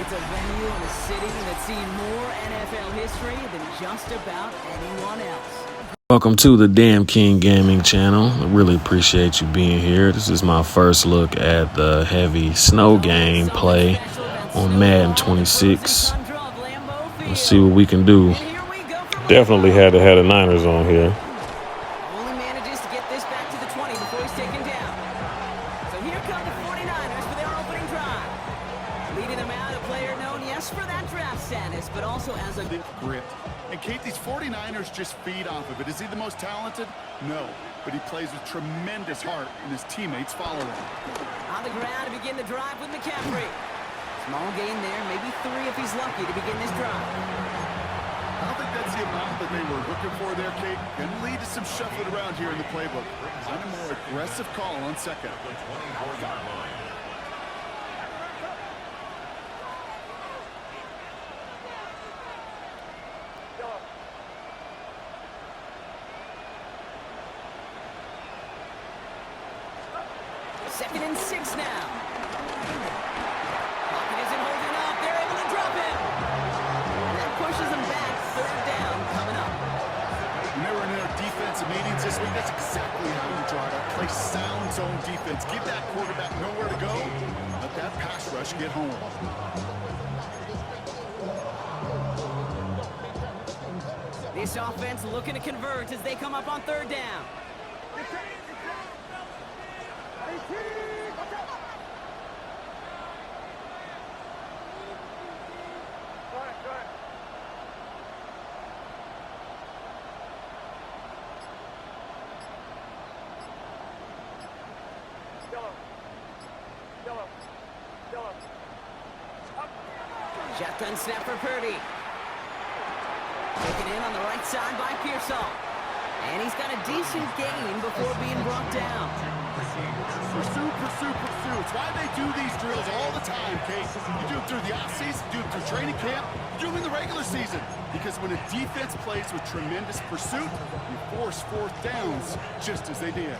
It's a venue in a city that's seen more NFL history than just about anyone else. Welcome to the Damn King Gaming channel. I really appreciate you being here. This is my first look at the heavy snow game play on Madden 26. Let's see what we can do. Definitely had to have the Niners on here. Only manages to get this back to the 20 before he's taken down. So here come the 49ers for their opening drive. Leading them out, a player known, yes, for that draft status, but also as a grit. And Kate, these 49ers just feed off of it. Is he the most talented? No. But he plays with tremendous heart, and his teammates follow him. On the ground to begin the drive with McCaffrey. Small gain there, maybe 3 if he's lucky to begin this drive. I don't think that's the amount that they were looking for there, Kate. Can lead to some shuffling around here in the playbook. Find a more aggressive call on second. Second and 6 now. Pocket isn't holding up. They're able to drop him. And that pushes them back. Third down coming up. When they were in their defensive meetings this week, that's exactly how you draw it up. Play sound zone defense. Give that quarterback nowhere to go. Let that pass rush get home. This offense looking to convert as they come up on third down. Shotgun snap for Purdy. Taken in on the right side by Pearsall. And he's got a decent gain before being brought down. Pursue, pursue, pursue. It's why they do these drills all the time, Kate. You do them through the offseason, you do them through training camp, you do them in the regular season. Because when a defense plays with tremendous pursuit, you force fourth downs just as they did.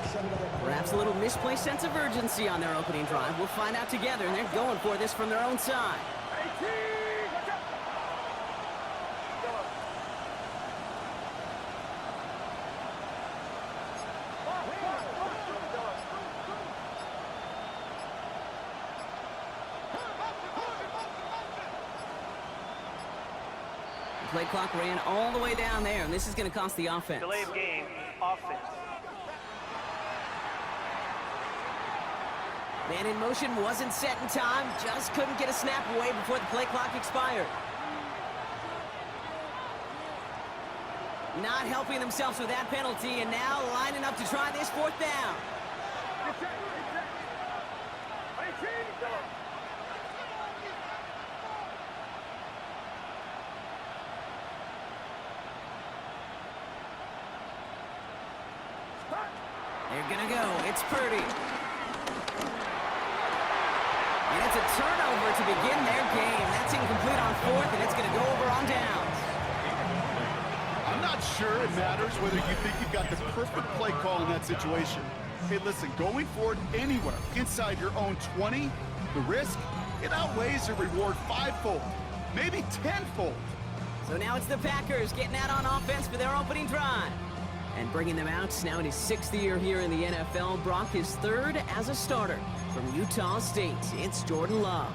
Perhaps a little misplaced sense of urgency on their opening drive. We'll find out together, and they're going for this from their own side. Play clock ran all the way down there, and this is going to cost the offense. Delay of game, offense. Man in motion wasn't set in time, just couldn't get a snap away before the play clock expired. Not helping themselves with that penalty, and now lining up to try this fourth down. They're going to go. It's Purdy. And it's a turnover to begin their game. That's incomplete on fourth, and it's going to go over on downs. I'm not sure it matters whether you think you've got the perfect play call in that situation. Hey, listen, going for it anywhere inside your own 20, the risk, it outweighs the reward 5-fold, maybe 10-fold. So now it's the Packers getting out on offense for their opening drive. And bringing them out now in his 6th year here in the NFL. Brock is 3rd as a starter from Utah State. It's Jordan Love.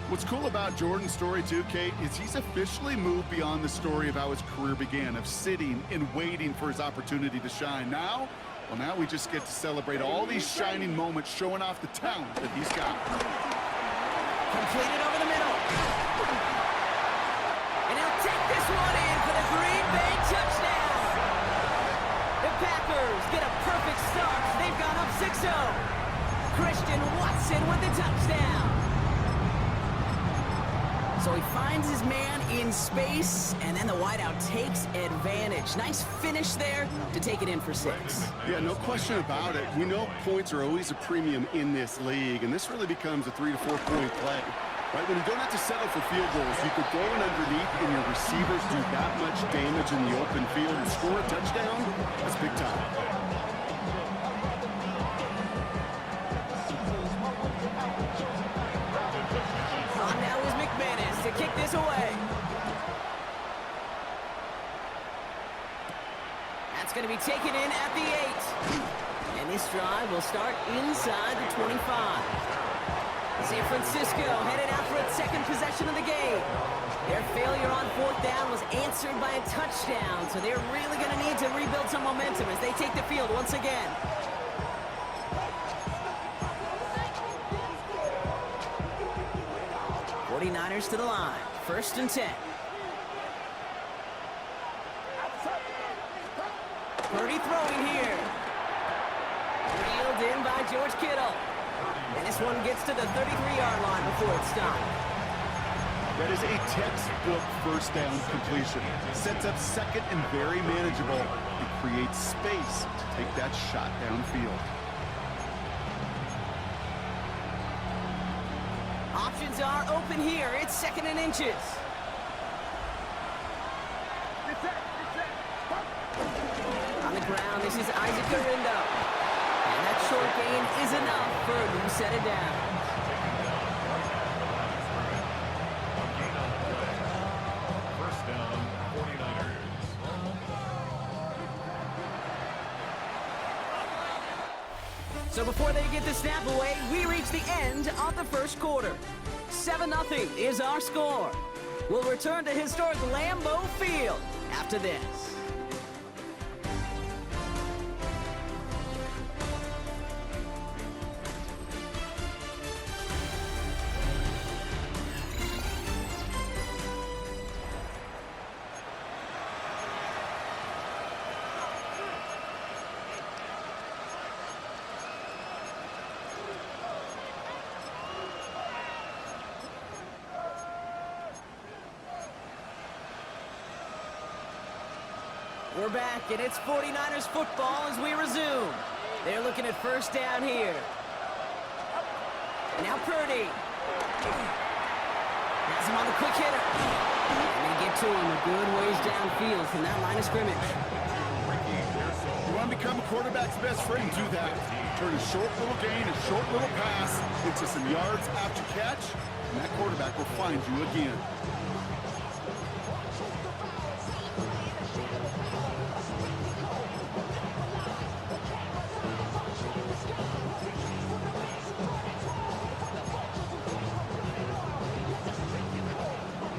What's cool about Jordan's story too, Kate, is he's officially moved beyond the story of how his career began, of sitting and waiting for his opportunity to shine. Now we just get to celebrate all these shining moments, showing off the talent that he's got. Completed over the middle. And he'll take this one in for the Green Bay touchdown. The Packers get a perfect start. They've gone up 6-0. Christian Watson with the touchdown. So he finds his man in space, and then the wideout takes advantage. Nice finish there to take it in for 6. Yeah, no question about it. We know points are always a premium in this league, and this really becomes a 3 to 4 point play. Right, when you don't have to settle for field goals, you could throw it underneath and your receivers do that much damage in the open field and score a touchdown. That's big time. On now is McMahon. to kick this away. That's going to be taken in at the 8. And this drive will start inside the 25. San Francisco headed out for its second possession of the game. Their failure on 4th down was answered by a touchdown, so they're really going to need to rebuild some momentum as they take the field once again. Niners to the line. 1st and 10. Purdy throwing here. Reeled in by George Kittle. And this one gets to the 33-yard line before it's stopped. That is a textbook first down completion. Sets up second and very manageable and creates space to take that shot downfield. Options are open here. It's 2nd and inches. On the ground, this is Isaac Garindo. And that short gain is enough for a new set of downs. First down, 49ers. So before they get the snap away, we reach the end of the first quarter. 7-0 is our score. We'll return to historic Lambeau Field after this. We're back, and it's 49ers football as we resume. They're looking at 1st down here. Now Purdy. Has him on the quick hitter. And they get to him a good ways downfield from that line of scrimmage. You want to become a quarterback's best friend? Do that. Turn a short little gain, a short little pass into some yards after catch, and that quarterback will find you again.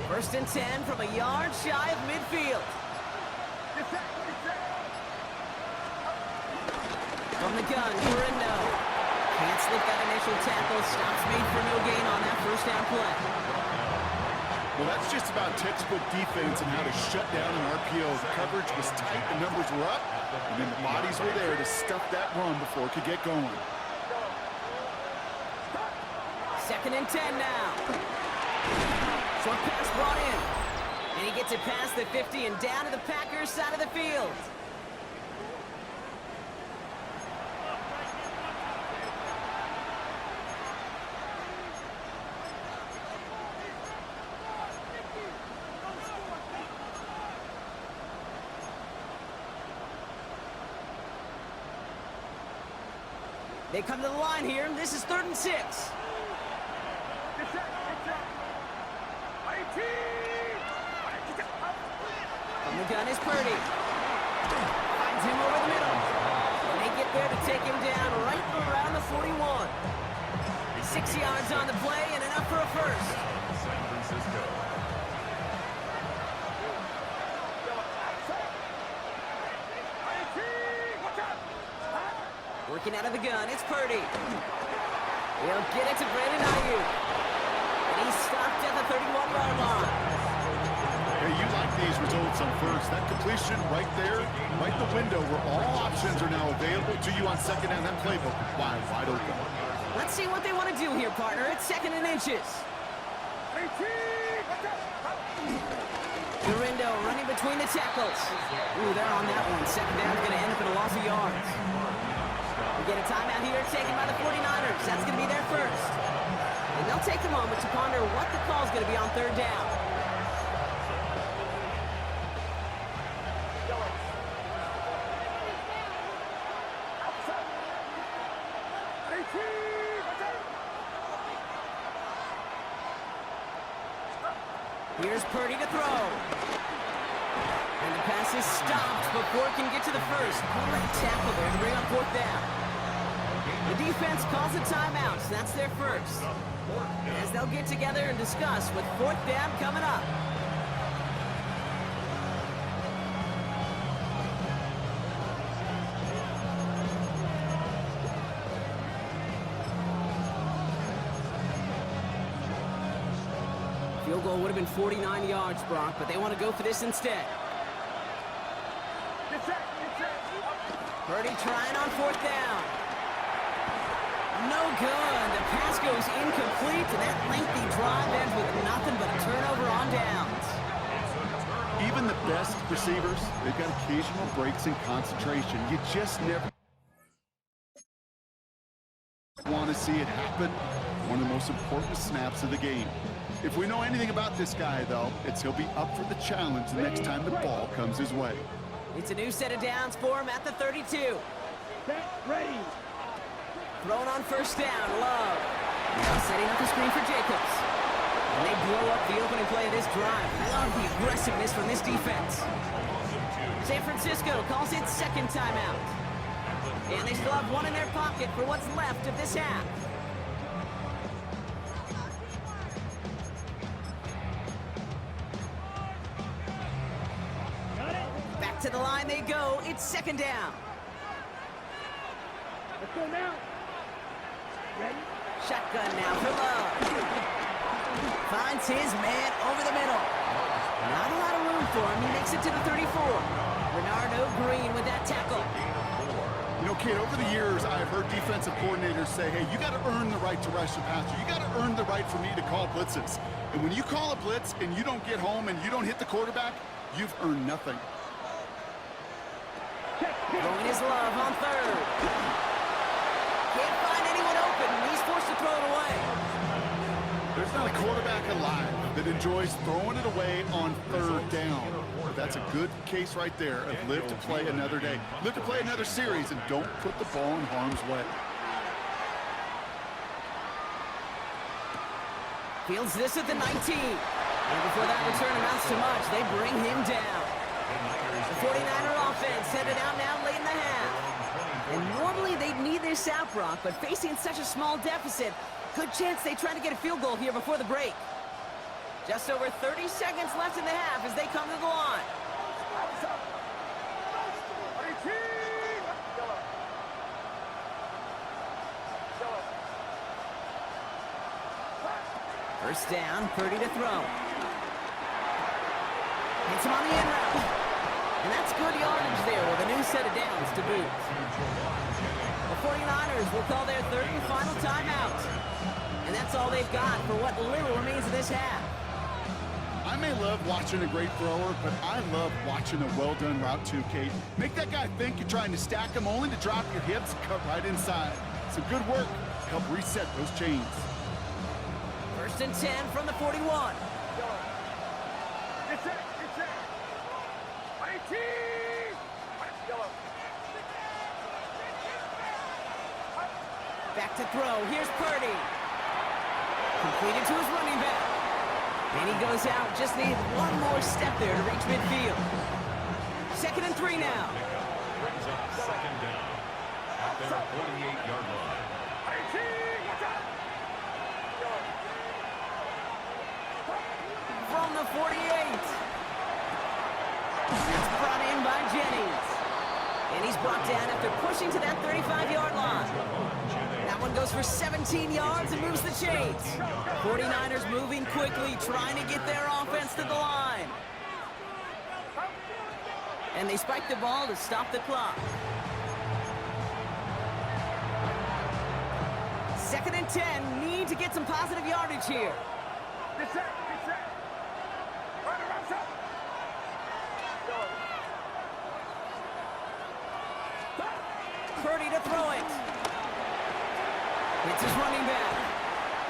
First and 10 from a yard shy of midfield. From the gun, Garindo. Can't slip that initial tackle. Stops made for no gain on that 1st down play. Well, that's just about textbook defense and how to shut down an RPO. The coverage was tight, the numbers were up, and then the bodies were there to stuff that run before it could get going. 2nd and 10 now. Short pass brought in. And he gets it past the 50 and down to the Packers side of the field. They come to the line here. This is 3rd and 6. From the gun is Purdy. Finds him over the middle. And they get there to take him down right around the 41. 6 yards on the play and enough for a first. San Francisco. Working out of the gun, it's Purdy. He'll get it to Brandon Ayuk. And he's stopped at the 31-yard line. Hey, you like these results on first. That completion right there, right the window where all options are now available to you on 2nd down. That playbook is wide open. Let's see what they want to do here, partner. It's 2nd and inches. Garindo running between the tackles. Ooh, they're on that one. 2nd down is going to end up in a loss of yards. We get a timeout here taken by the 49ers. That's going to be their first. And they'll take a moment to ponder what the call is going to be on 3rd down. Here's Purdy to throw. And the pass is stopped before it can get to the first. Great tackle there to bring up 4th down. The defense calls a timeout, so that's their first. As they'll get together and discuss with 4th down coming up. Field goal would have been 49 yards, Brock, but they want to go for this instead. Purdy trying on 4th down. No good. The pass goes incomplete, and that lengthy drive ends with nothing but a turnover on downs. Even the best receivers, they've got occasional breaks in concentration. You just never want to see it happen. One of the most important snaps of the game. If we know anything about this guy, though, it's he'll be up for the challenge the next time the ball comes his way. It's a new set of downs for him at the 32. Ready. Thrown on 1st down, Love. Now setting up the screen for Jacobs. And they blow up the opening play of this drive. Love the aggressiveness from this defense. San Francisco calls it 2nd timeout. And they still have one in their pocket for what's left of this half. Back to the line they go. It's 2nd down. Let's go now. Ready? Shotgun now for Love. Finds his man over the middle. Not a lot of room for him. He makes it to the 34. Bernardo Green with that tackle. You know, Kate, over the years, I've heard defensive coordinators say, hey, you got to earn the right to rush the passer. You got to earn the right for me to call blitzes. And when you call a blitz and you don't get home and you don't hit the quarterback, you've earned nothing. Throwing his Love on 3rd. Can't find anyone open, and he's forced to throw it away. There's not a quarterback alive that enjoys throwing it away on 3rd down. But that's a good case right there of live to play another day. Live to play another series, and don't put the ball in harm's way. Fields this at the 19. And before that return amounts to much, they bring him down. The 49er offense headed out now late in the half. And normally they'd need this out, Brock, but facing such a small deficit, good chance they try to get a field goal here before the break. Just over 30 seconds left in the half as they come to the line. First down, Purdy to throw. Hits him on the end route. And that's good yardage there with a new set of downs to boot. The 49ers will call their 3rd and final timeout. And that's all they've got for what little remains of this half. I may love watching a great thrower, but I love watching a well-done route too, Kate. Make that guy think you're trying to stack him only to drop your hips and cut right inside. Some good work to help reset those chains. 1st and 10 from the 41. Back to throw. Here's Purdy. Completed to his running back. And he goes out. Just needs one more step there to reach midfield. 2nd and 3 now. Brings up 2nd down at their 48-yard line. From the 48. It's brought in by Jennings. And he's brought down after pushing to that 35-yard line. That one goes for 17 yards and moves the chains. 49ers moving quickly, trying to get their offense to the line. And they spike the ball to stop the clock. 2nd and 10, need to get some positive yardage here. Purdy to throw it. It's his running back.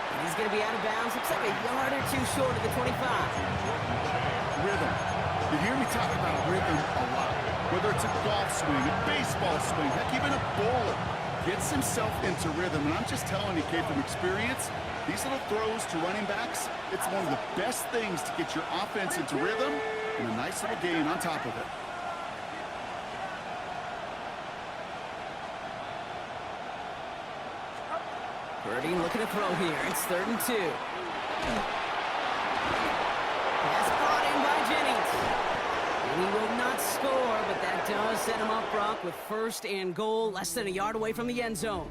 And he's going to be out of bounds. Looks like a yard or two short of the 25. Rhythm. You hear me talk about rhythm a lot. Whether it's a golf swing, a baseball swing, heck, even a bowler gets himself into rhythm. And I'm just telling you, Kate, from experience, These little throws to running backs, it's one of the best things to get your offense into rhythm and a nice little gain on top of it. Purdy looking to throw here. It's 3rd and 2. Pass brought in by Jennings. And he will not score, but that does set him up, Brock, with 1st and goal, less than a yard away from the end zone.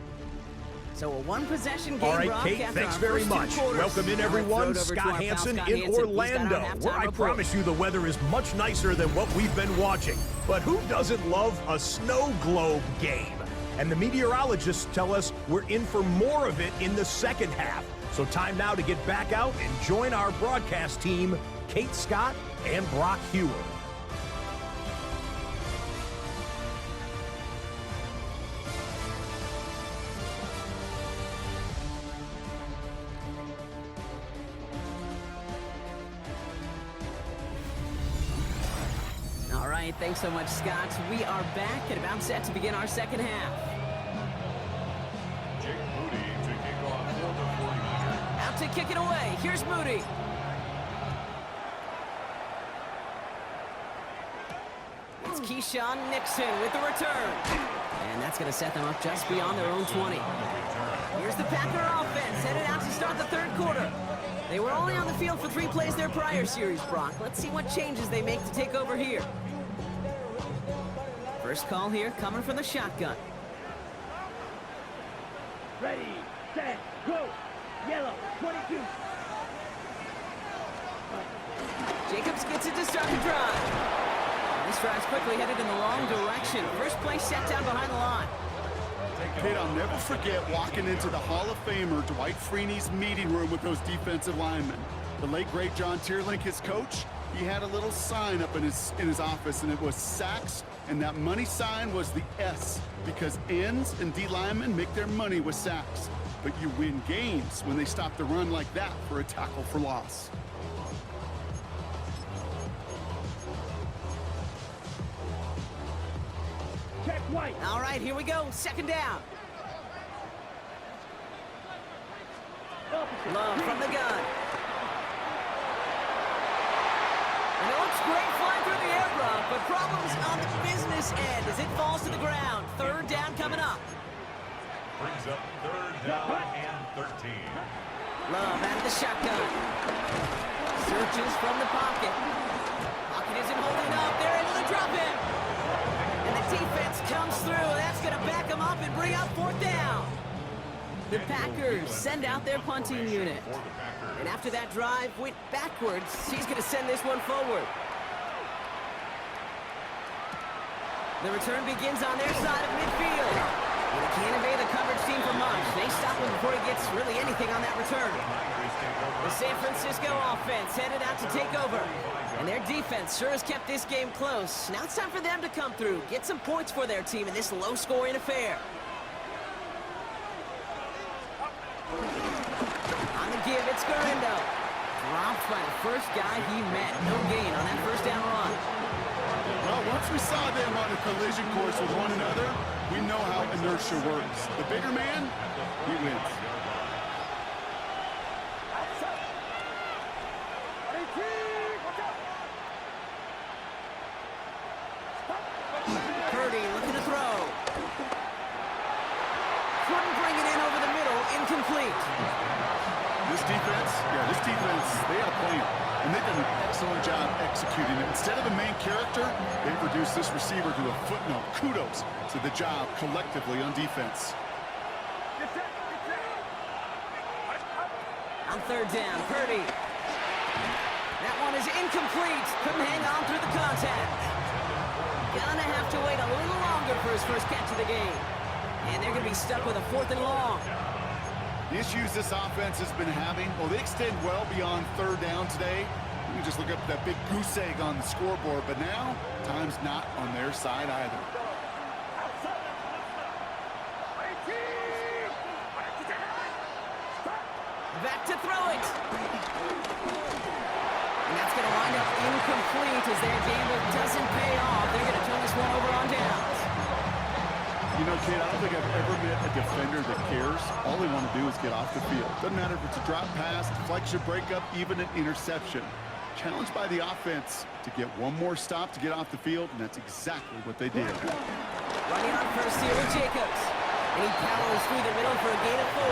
So a one-possession game. All right, Brock, Kate, after thanks our very first two much. quarters. Welcome in, everyone. Scott Hansen in Orlando, where I promise you the weather is much nicer than what we've been watching. But who doesn't love a snow globe game? And the meteorologists tell us we're in for more of it in the second half. So time now to get back out and join our broadcast team, Kate Scott and Brock Hewer. All right, thanks so much, Scott. We are back and about set to begin our second half. Jake Moody to kick off for the 49ers. Out to kick it away. Here's Moody. It's Keyshawn Nixon with the return. And that's going to set them up just beyond their own 20. Here's the Packer offense headed out to start the 3rd quarter. They were only on the field for 3 plays their prior series, Brock. Let's see what changes they make to take over here. First call here coming from the shotgun. Ready, set, go. Yellow, 22. Jacobs gets it to start the drive. This drive's quickly headed in the wrong direction. First play set down behind the line. Kate, I'll never forget walking into the Hall of Famer Dwight Freeney's meeting room with those defensive linemen. The late, great John Tierlink, his coach, he had a little sign up in his office, and it was sacks, and that money sign was the S, because ends and D linemen make their money with sacks. But you win games when they stop the run like that for a tackle for loss. Check White. All right, here we go. Second down. Love from the gun. And it looks great flying through the air, Brock, but problems on the business end as it falls to the ground. 3rd down coming up. Brings up 3rd down and 13. Love out of the shotgun. Searches from the pocket. Pocket isn't holding up. They're able to drop him. And the defense comes through. That's going to back them up and bring up 4th down. The Packers send out their punting unit. And after that drive went backwards, he's going to send this one forward. The return begins on their side of midfield. And they can't evade the coverage team for much. They stop him before he gets really anything on that return. The San Francisco offense headed out to take over. And their defense sure has kept this game close. Now it's time for them to come through, get some points for their team in this low-scoring affair. On the give, it's Garindo. Dropped by the first guy he met. No gain on that first down run. Well, once we saw them on a collision course with one another, we know how inertia works. The bigger man, he wins. Purdy looking to throw. Couldn't bring it in over the middle. Incomplete. This defense, they got a plan. And they've done an excellent job executing it. Instead of a main character, they've reduced this receiver to a footnote. Kudos to the job collectively on defense. On 3rd down, Purdy. That one is incomplete. Couldn't hang on through the contact. Gonna have to wait a little longer for his first catch of the game. And they're gonna be stuck with a 4th and long. The issues this offense has been having, well, they extend well beyond 3rd down today. You can just look up that big goose egg on the scoreboard, but now, time's not on their side either. Back to throw it. And that's going to wind up incomplete as their gamble doesn't pay off. They're going to turn this one over on downs. You know, Kate, I don't think I've ever met a defender that cares. All they want to do is get off the field. Doesn't matter if it's a drop pass, deflection, breakup, even an interception. Challenged by the offense to get one more stop to get off the field, and that's exactly what they did. Running on first here with Jacobs. And he powers through the middle for a gain of 4.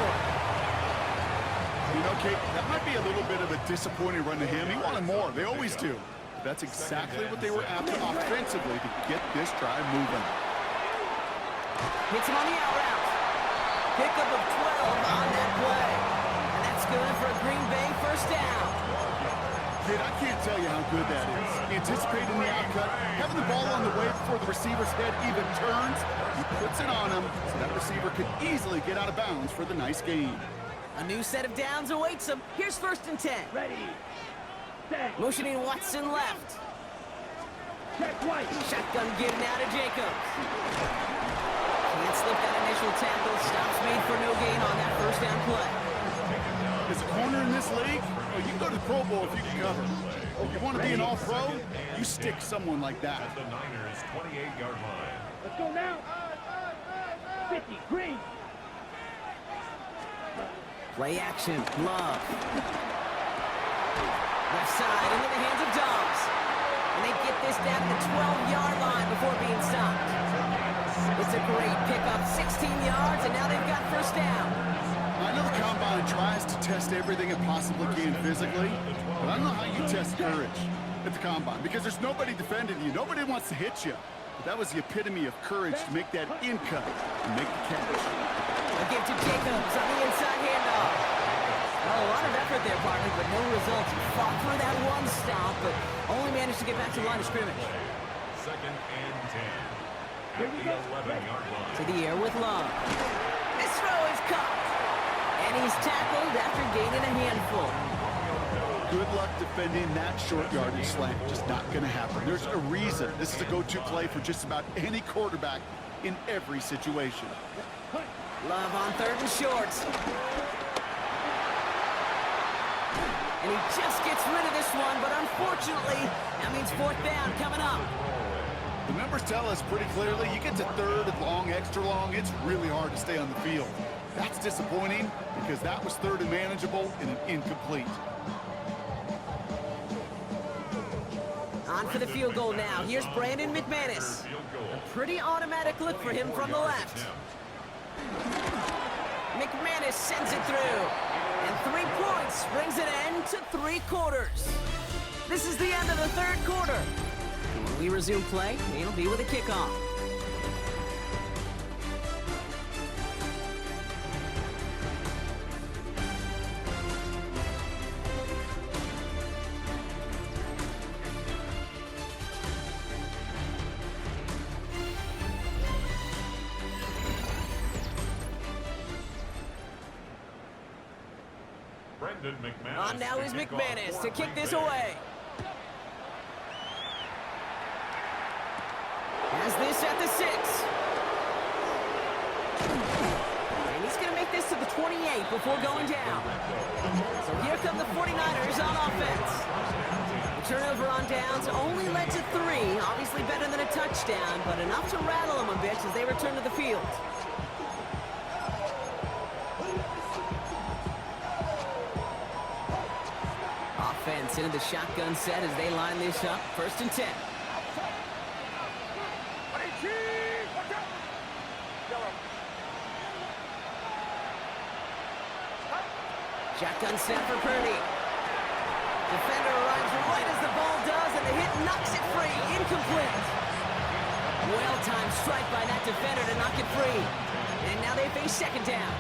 You know, Kate, that might be a little bit of a disappointing run to him. He wanted more. They always do. But that's exactly what they were after offensively to get this drive moving. Hits him on the out route. Pickup of 12 on that play. And that's good for a Green Bay first down. Kid, I can't tell you how good that is. Anticipating the outcut, having the ball on the way before the receiver's head even turns. He puts it on him so that receiver could easily get out of bounds for the nice gain. A new set of downs awaits him. Here's 1st and 10. Ready, set, Motioning Watson left. check White. Shotgun given out to Jacobs. Can't slip that initial tackle. Stops made for no gain on that first down play. As a corner in this league, well, you can go to the Pro Bowl if you can cover. If you want to be an all-pro, you stick someone like that. At the Niners' 28-yard line. Let's go now. 50, green. Play action. Love. Left side into the hands of Dobbs. And they get this down to the 12-yard line before being stopped. It's a great pickup, 16 yards, and now they've got first down. I know the Combine tries to test everything it possibly can physically, but I don't know how you test courage at the Combine, because there's nobody defending you. Nobody wants to hit you. But that was the epitome of courage to make that in cut and make the catch. A give to Jacobs on the inside handoff. Well, a lot of effort there, partner, but no results. He fought for that one stop, but only managed to get back to the line of scrimmage. 2nd and 10. At the 11-yard line. To the air with Love. This throw is caught. And he's tackled after gaining a handful. Good luck defending that short yardage slant. Just not going to happen. There's a reason this is a go-to play for just about any quarterback in every situation. Love on 3rd and short. And he just gets rid of this one, but unfortunately, that means 4th down coming up. The numbers tell us pretty clearly, you get to 3rd and long, extra long, it's really hard to stay on the field. That's disappointing because that was 3rd and manageable and an incomplete. On for the field goal now. Here's Brandon McManus. A pretty automatic look for him from the left. McManus sends it through. And 3 points brings an end to 3 quarters. This is the end of the 3rd quarter. And when we resume play, it'll be with a kickoff. On now is McManus to kick this away. Has this at the 6. And he's going to make this to the 28 before going down. So here come the 49ers on offense. The turnover on downs only led to 3. Obviously better than a touchdown, but enough to rattle them a bit as they return to the field. Offense into the shotgun set as they line this up. 1st and 10. Shotgun snap for Purdy. Defender arrives right as the ball does, and the hit knocks it free. Incomplete. Well-timed strike by that defender to knock it free. And now they face 2nd down.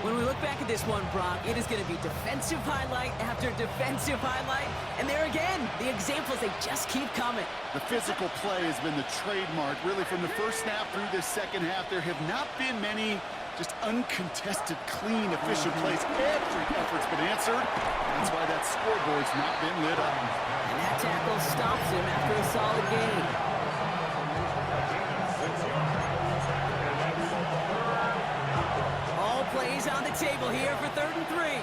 When we look back at this one, Brock, it is going to be defensive highlight after defensive highlight. And there again, the examples, they just keep coming. The physical play has been the trademark. Really, from the first snap through this 2nd half, there have not been many just uncontested, clean, efficient plays. Every effort's been answered. That's why that scoreboard's not been lit up. And that tackle stops him after a solid gain. All plays on the table here for 3rd and 3.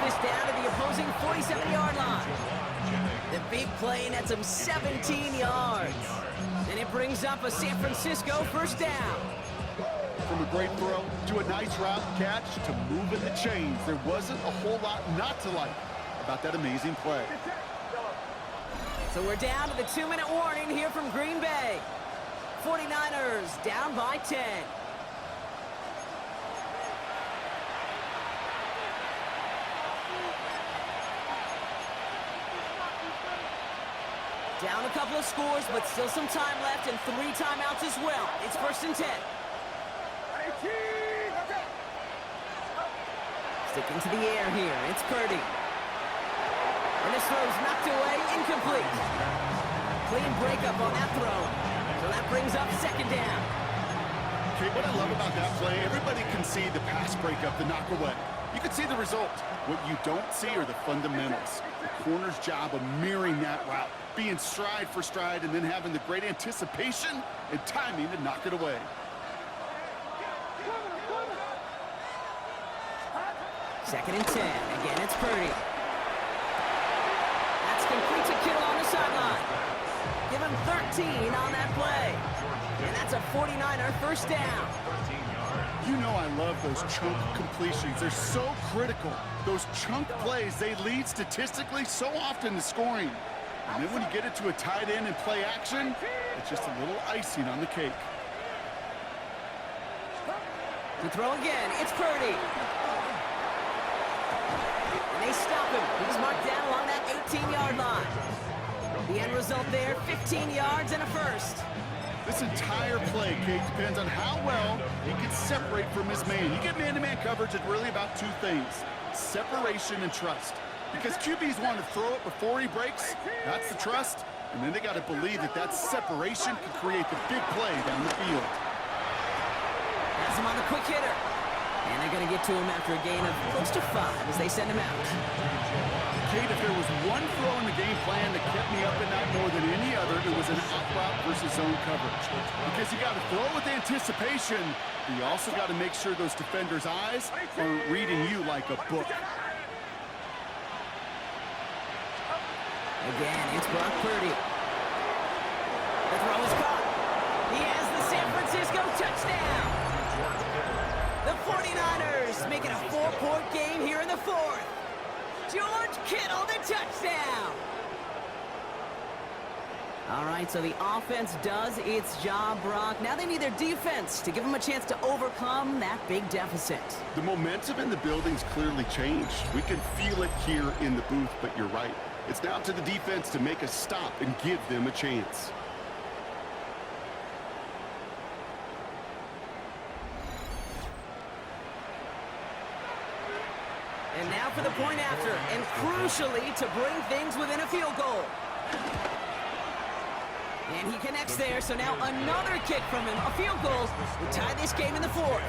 this down to the opposing 47-yard line. The big play nets him 17 yards. And it brings up a San Francisco first down. From a great throw to a nice route catch to moving the chains, there wasn't a whole lot not to like about that amazing play. So we're down to the 2-minute warning here from Green Bay. 49ers down by 10. Down a couple of scores, but still some time left and 3 timeouts as well. It's 1st and 10. Sticking to the air here. It's Purdy. And this throw's knocked away, incomplete. Clean breakup on that throw. So that brings up 2nd down. Okay, what I love about that play, everybody can see the pass breakup, the knock away. You can see the result. What you don't see are the fundamentals. The corner's job of mirroring that route, being stride for stride, and then having the great anticipation and timing to knock it away. 2nd and 10. Again, it's Purdy. That's complete to Kittle on the sideline. Give him 13 on that play. And that's a 49er first down. You know I love those chunk completions. They're so critical. Those chunk plays, they lead statistically so often to scoring. And then when you get it to a tight end and play action, it's just a little icing on the cake. To throw again, it's Purdy. And they stop him. He's marked down along that 18-yard line. The end result there, 15 yards and a first. This entire play, Kate, depends on how well he can separate from his man. You get man-to-man coverage, it's really about 2 things: separation and trust. Because QBs want to throw it before he breaks, that's the trust, and then they got to believe that that separation can create the big play down the field. Has him on the quick hitter. And they're going to get to him after a gain of close to 5 as they send him out. Kate, if there was one throw in the game plan that kept me up at night more than any other, it was an out route versus zone coverage. Because you got to throw with anticipation, but you also got to make sure those defenders' eyes aren't reading you like a book. Again, it's Brock Purdy. The throw is caught. He has the San Francisco touchdown. The 49ers make it a 4-point game here in the 4th. George Kittle, the touchdown. All right, so the offense does its job, Brock. Now they need their defense to give them a chance to overcome that big deficit. The momentum in the building's clearly changed. We can feel it here in the booth, but you're right. It's now to the defense to make a stop and give them a chance. And now for the point after, and crucially to bring things within a field goal. And he connects there, so now another kick from him, a field goal, will tie this game in the 4th.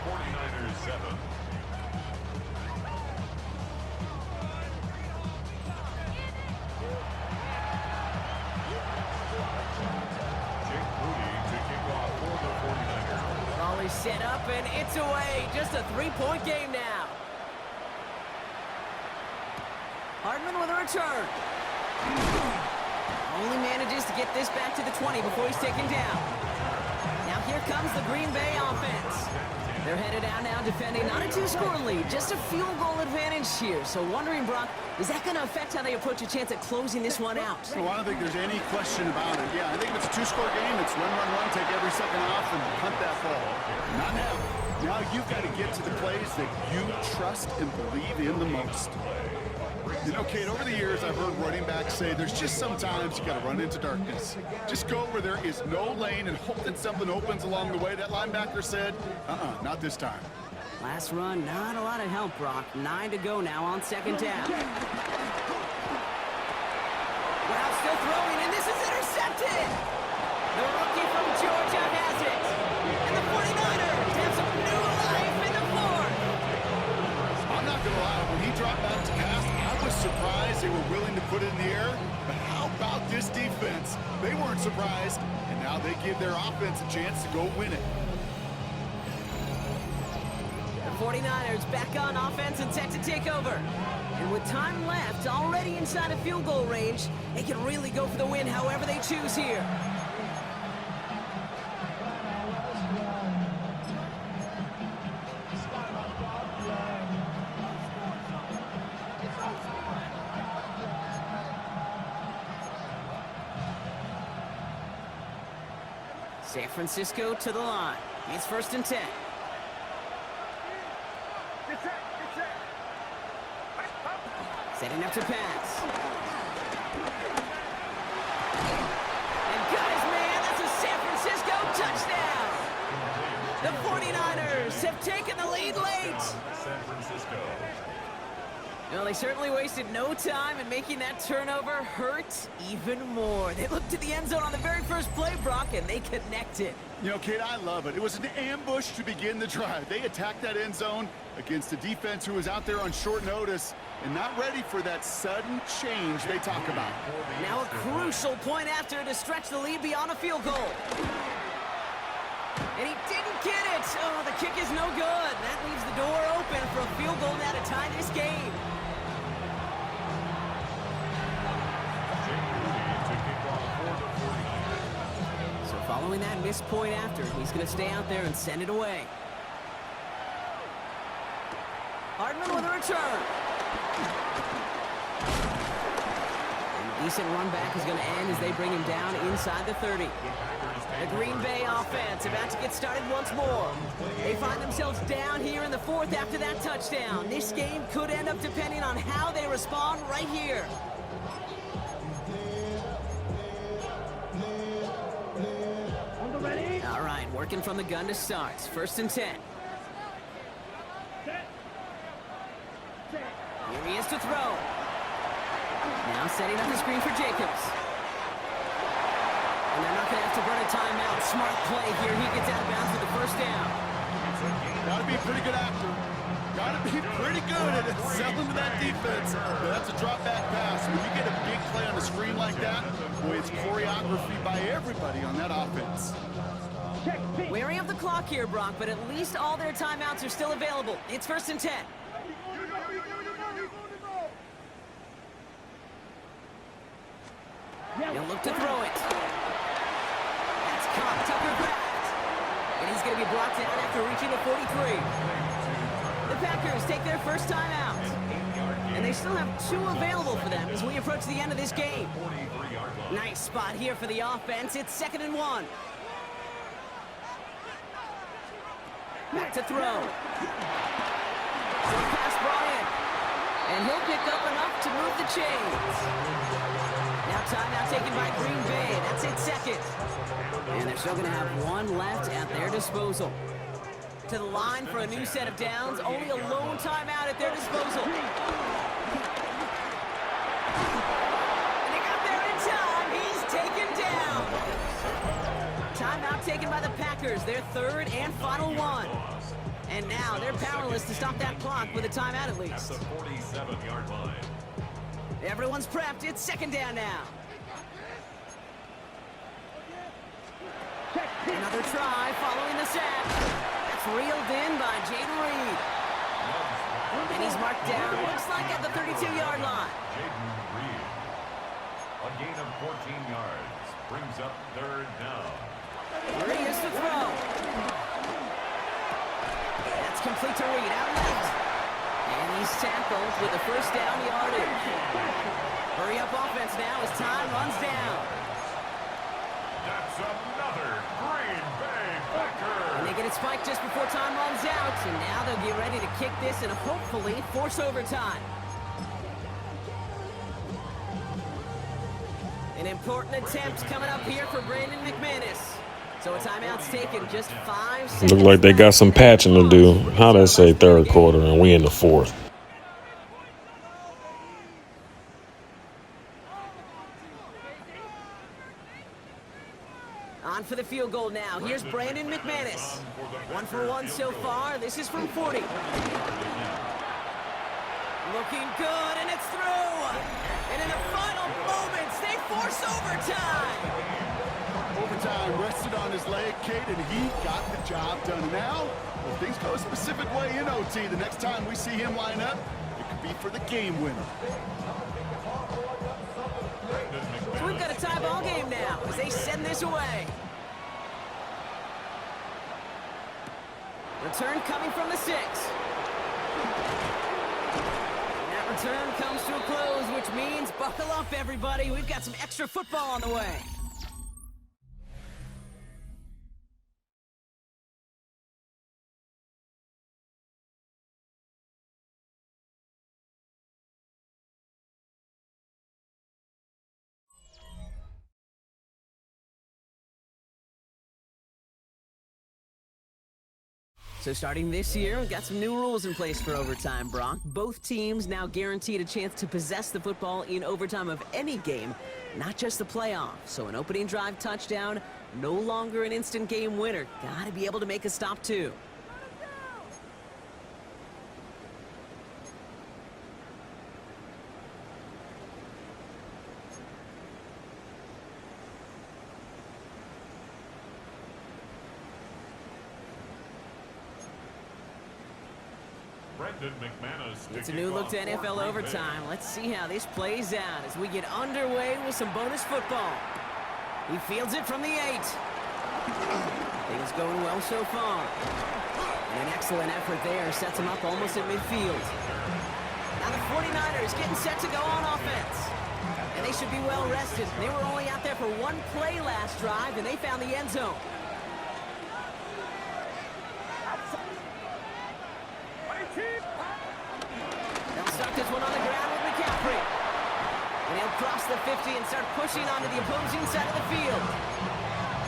49ers 7. Ball is set up, and it's away. Just a 3-point game now. Hardman with a return. Only manages to get this back to the 20 before he's taken down. Now here comes the Green Bay offense. They're headed out now defending not a 2-score lead, just a field goal advantage here. So wondering, Brock, is that going to affect how they approach a chance at closing this one out? No, I don't think there's any question about it. Yeah, I think if it's a 2-score game, it's run, run, run, take every second off and punt that ball. Not now. Now you've got to get to the plays that you trust and believe in the most. You know, Kate, over the years, I've heard running backs say there's just sometimes you got to run into darkness. Just go where there is no lane and hope that something opens along the way. That linebacker said, not this time. Last run, not a lot of help, Brock. 9 to go now on 2nd down. Wow, still throwing, and this is intercepted! The rookie from Georgia has it! And the 49ers have some new life in the 4th! I'm not going to lie, when he dropped back to pass, I was surprised they were willing to put it in the air. But how about this defense? They weren't surprised, and now they give their offense a chance to go win it. The 49ers back on offense and set to take over. And with time left, already inside of field goal range, they can really go for the win however they choose here. San Francisco to the line. It's 1st and 10. Setting up to pass. And guys, man, that's a San Francisco touchdown. The 49ers have taken the lead late. San Francisco. Well, they certainly wasted no time in making that turnover hurt even more. They looked to the end zone on the very first play, Brock, and they connected. You know, Kate, I love it. It was an ambush to begin the drive. They attacked that end zone against a defense who was out there on short notice and not ready for that sudden change they talk about. Now a crucial point after to stretch the lead beyond a field goal. And he didn't get it. Oh, the kick is no good. That leaves the door open for a field goal now to tie this game. So following that missed point after, he's going to stay out there and send it away. Hardman with a return. And decent run back is going to end as they bring him down inside the 30. The Green Bay offense about to get started once more. They find themselves down here in the 4th after that touchdown. This game could end up depending on how they respond right here. All right, working from the gun to start. 1st and 10. Here he is to throw. Now setting up the screen for Jacobs. And they're not going to have to burn a timeout. Smart play here. He gets out of bounds with the 1st down. Got to be a pretty good actor. Got to be pretty good at selling to that defense. But that's a drop back pass. When you get a big play on the screen like that, boy, it's choreography by everybody on that offense. Wary of the clock here, Brock, but at least all their timeouts are still available. It's 1st and 10. He'll look to throw it. That's caught. Tucker Kraft. And he's going to be brought down after reaching the 43. The Packers take their first timeout. And they still have 2 available for them as we approach the end of this game. Nice spot here for the offense. It's 2nd and 1. Back to throw. Short pass brought in. And he'll pick up enough to move the chains. Now timeout taken by Green Bay. That's it, 2nd. And they're still going to have 1 left at their disposal. To the line for a new set of downs. Only a lone timeout at their disposal. And they got there in time. He's taken down. Timeout taken by the Packers. Their 3rd and final one. And now they're powerless to stop that clock with a timeout at least. At the 47-yard line. Everyone's prepped. It's 2nd down now. Another try following the sack. That's reeled in by Jaden Reed. And he's marked down, looks like at the 32-yard line. Jaden Reed. A gain of 14 yards. Brings up 3rd down. Here he is to throw. That's complete to Reed, out left. And he's tackled with the 1st down yardage. Hurry up offense now as time runs down. That's another Green Bay Packer. And they get it spiked just before time runs out. And now they'll get ready to kick this and hopefully force overtime. An important attempt coming up here for Brandon McManus. So a timeout's taken, just 5 seconds. Look like they got some patching to do. How they say 3rd quarter and we in the 4th. On for the field goal now. Here's Brandon McManus. 1 for 1 so far. This is from 40. Looking good, and it's through. And in the final moments, they force overtime. Overtime rested on his leg, Kate, and he got the job done. Now, if things go a specific way in OT, the next time we see him line up, it could be for the game winner. So we've got a tie ball game now as they send this away. Return coming from the 6. And that return comes to a close, which means buckle up, everybody. We've got some extra football on the way. So starting this year, we've got some new rules in place for overtime, Brock. Both teams now guaranteed a chance to possess the football in overtime of any game, not just the playoff. So an opening drive touchdown, no longer an instant game winner. Gotta be able to make a stop too. It's a new look to NFL overtime. Let's see how this plays out as we get underway with some bonus football. He fields it from the 8. Things going well so far. And an excellent effort there sets him up almost at midfield. Now the 49ers getting set to go on offense. And they should be well rested. They were only out there for one play last drive, and they found the end zone. This one on the ground with McCaffrey. And he'll cross the 50 and start pushing onto the opposing side of the field.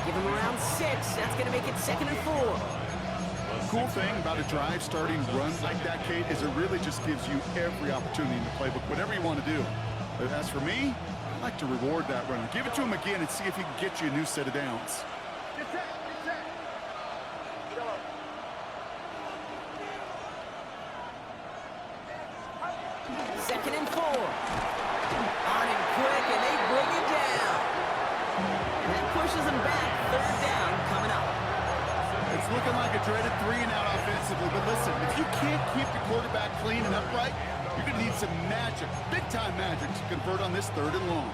Give him around 6. That's going to make it 2nd and 4. The cool thing about a drive starting runs like that, Kate, is it really just gives you every opportunity in the playbook, whatever you want to do. But as for me, I like to reward that runner. Give it to him again and see if he can get you a new set of downs. 2nd and 4. On him quick, and they bring it down. And that pushes him back. 3rd down coming up. It's looking like a dreaded 3-and-out offensively, but listen, if you can't keep the quarterback clean and upright, you're going to need some magic, big-time magic, to convert on this 3rd and long.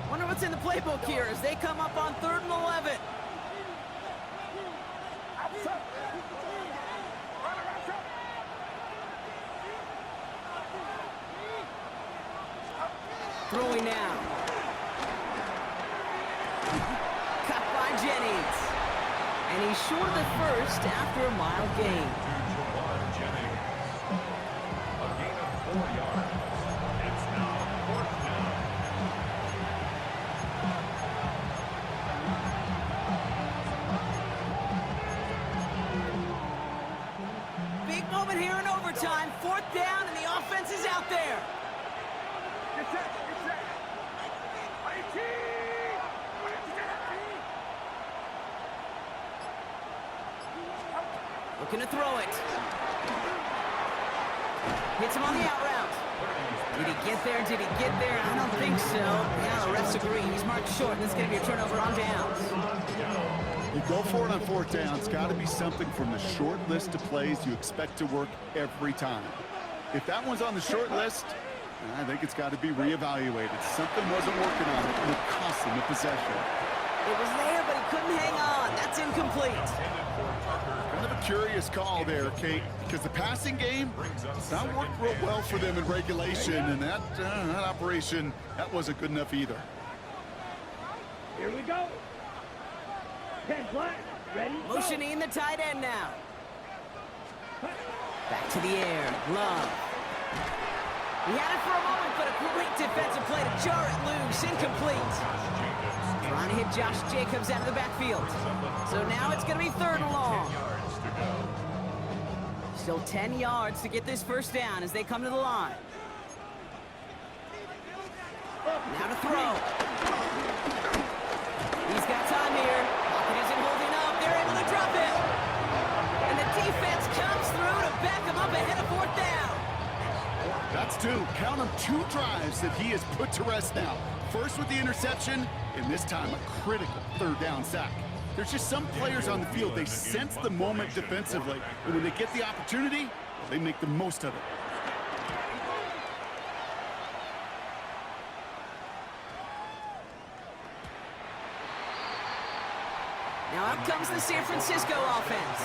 Wonder what's in the playbook here as they come up on 3rd and 11. Throwing now. Cut by Jennings. And he's short of the 1st after a mild gain. A gain of 4 yards. It's now 4th down. Big moment here in overtime. 4th down, and the offense is out there. Looking to throw it. Hits him on the out route. Did he get there? Did he get there? I don't think so. Yeah, the refs agree. He's marked short, and it's going to be a turnover on downs. You go for it on 4th down. It's got to be something from the short list of plays you expect to work every time. If that one's on the short list, I think it's got to be reevaluated. Something wasn't working on it, and it cost him the possession. It was there, but he couldn't hang on. That's incomplete. Kind of a curious call there, Kate, because the passing game, it's not worked real well for them in regulation, and that operation, that wasn't good enough either. Here we go. 10 flat. Ready? Motioning the tight end now. Back to the air. Love. He had it for a moment, but a great defensive play to jar it loose. Incomplete. Trying to hit Josh Jacobs out of the backfield. So now it's going to be 3rd and long. Still 10 yards to get this 1st down as they come to the line. Now to throw. He's got time here. Pocket isn't holding up. They're able to drop it. And the defense comes through to back him up ahead of 4th down. That's 2. Count them 2 drives that he has put to rest now. First with the interception, and this time a critical third down sack. There's just some players on the field, they sense the moment defensively, and when they get the opportunity, they make the most of it. Now up comes the San Francisco offense.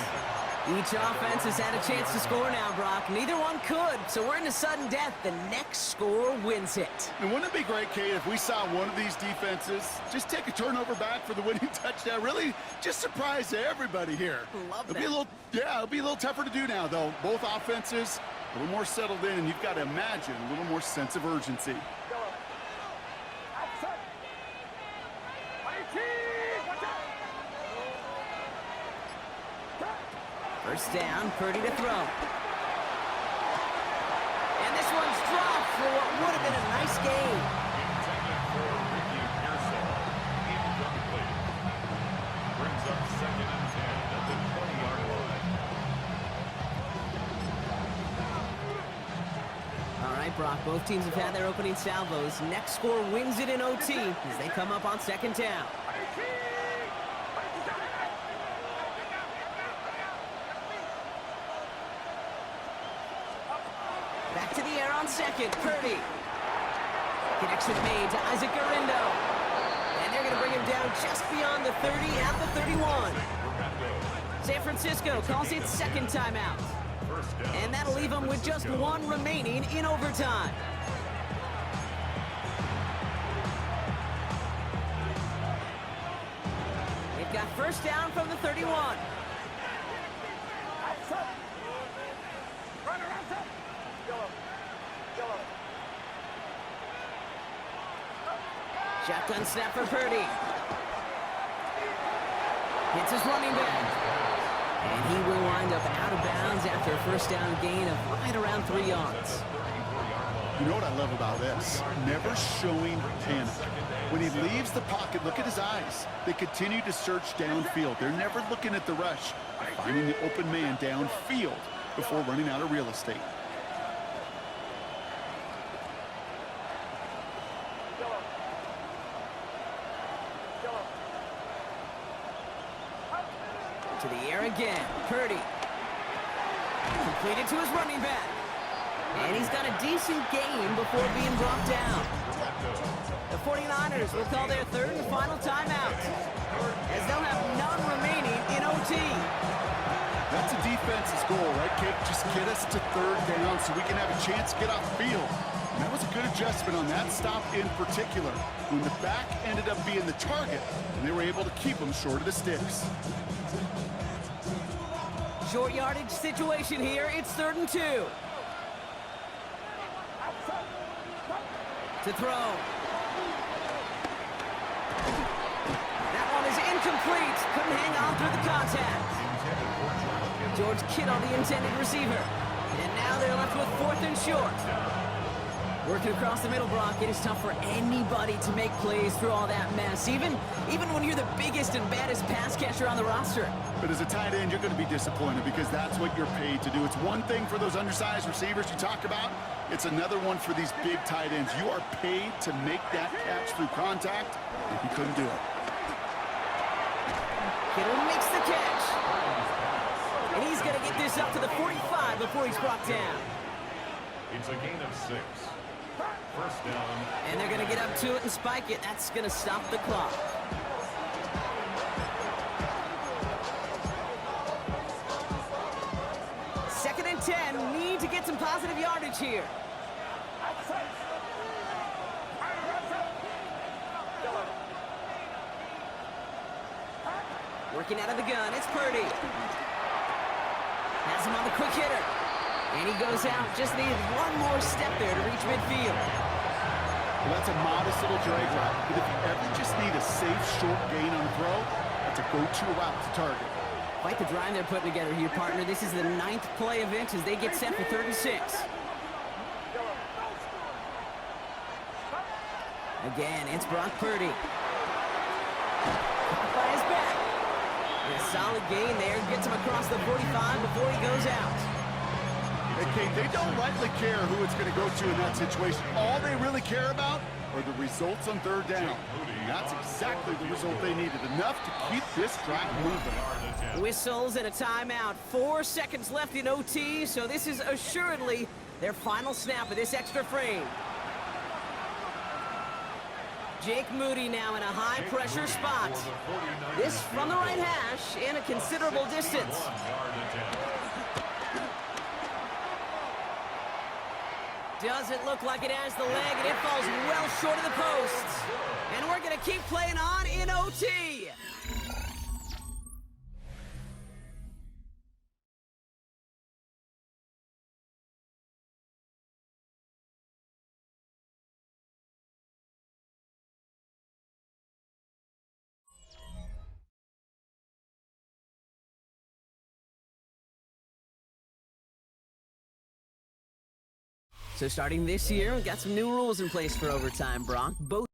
Each offense has had a chance to score now, Brock. Neither one could, so we're in a sudden death. The next score wins it. And wouldn't it be great, Kate, if we saw one of these defenses just take a turnover back for the winning touchdown? Really just surprise everybody here. Love that. It'll be a little tougher to do now, though. Both offenses a little more settled in, and you've got to imagine a little more sense of urgency. First down, Purdy to throw. And this one's dropped for what would have been a nice game. Intended for Ricky Pearsall. Incomplete. Brings up 2nd and 10 at the 20-yard line. All right, Brock, both teams have had their opening salvos. Next score wins it in OT as they come up on 2nd down. Back to the air on 2nd, Purdy. Connection made to Isaac Garindo. And they're going to bring him down just beyond the 30 at the 31. San Francisco calls it 2nd timeout. And that'll leave them with just one remaining in overtime. They've got first down from the 31. Shotgun snap for Purdy. Hits his running back. And he will wind up out of bounds after a first down gain of right around 3 yards. You know what I love about this? Never showing panic. When he leaves the pocket, look at his eyes. They continue to search downfield. They're never looking at the rush. Finding the open man downfield before running out of real estate. To the air again, Purdy. Completed to his running back. And he's got a decent gain before being brought down. The 49ers will call their 3rd and final timeout, as they'll have none remaining in OT. That's a defense's goal, right, Kate? Just get us to 3rd down so we can have a chance to get off the field. And that was a good adjustment on that stop in particular, when the back ended up being the target, and they were able to keep him short of the sticks. Short yardage situation here. It's 3rd and 2. To throw. That one is incomplete. Couldn't hang on through the contact. George Kittle, the intended receiver. And now they're left with 4th and short. Working across the middle, Brock, it is tough for anybody to make plays through all that mess, even when you're the biggest and baddest pass catcher on the roster. But as a tight end, you're going to be disappointed because that's what you're paid to do. It's one thing for those undersized receivers you talk about. It's another one for these big tight ends. You are paid to make that catch through contact, and he couldn't do it. Kittle makes the catch. And he's going to get this up to the 45 before he's brought down. It's a gain of 6. First down. And they're going to get up to it and spike it. That's going to stop the clock. Second and 10. Need to get some positive yardage here. Working out of the gun. It's Purdy. Has him on the quick hitter. And he goes out. Just needed one more step there to reach midfield. Well, that's a modest little drag route. But if you ever just need a safe, short gain on a throw, that's a go-to route to target. Quite the drive they're putting together here, partner. This is the 9th play event as they get set for 3rd and 6. Again, it's Brock Purdy. Caught by his back. And a solid gain there. Gets him across the 45 before he goes out. Hey, Kate, they don't rightly care who it's going to go to in that situation. All they really care about are the results on third down. And that's exactly the result they needed, enough to keep this drive moving. Whistles and a timeout. 4 seconds left in OT, so this is assuredly their final snap of this extra frame. Jake Moody now in a high-pressure spot. This from the right hash and a considerable distance. Doesn't look like it has the leg, and it falls well short of the post. And we're going to keep playing on in OT. So starting this year, we've got some new rules in place for overtime, Brock. Both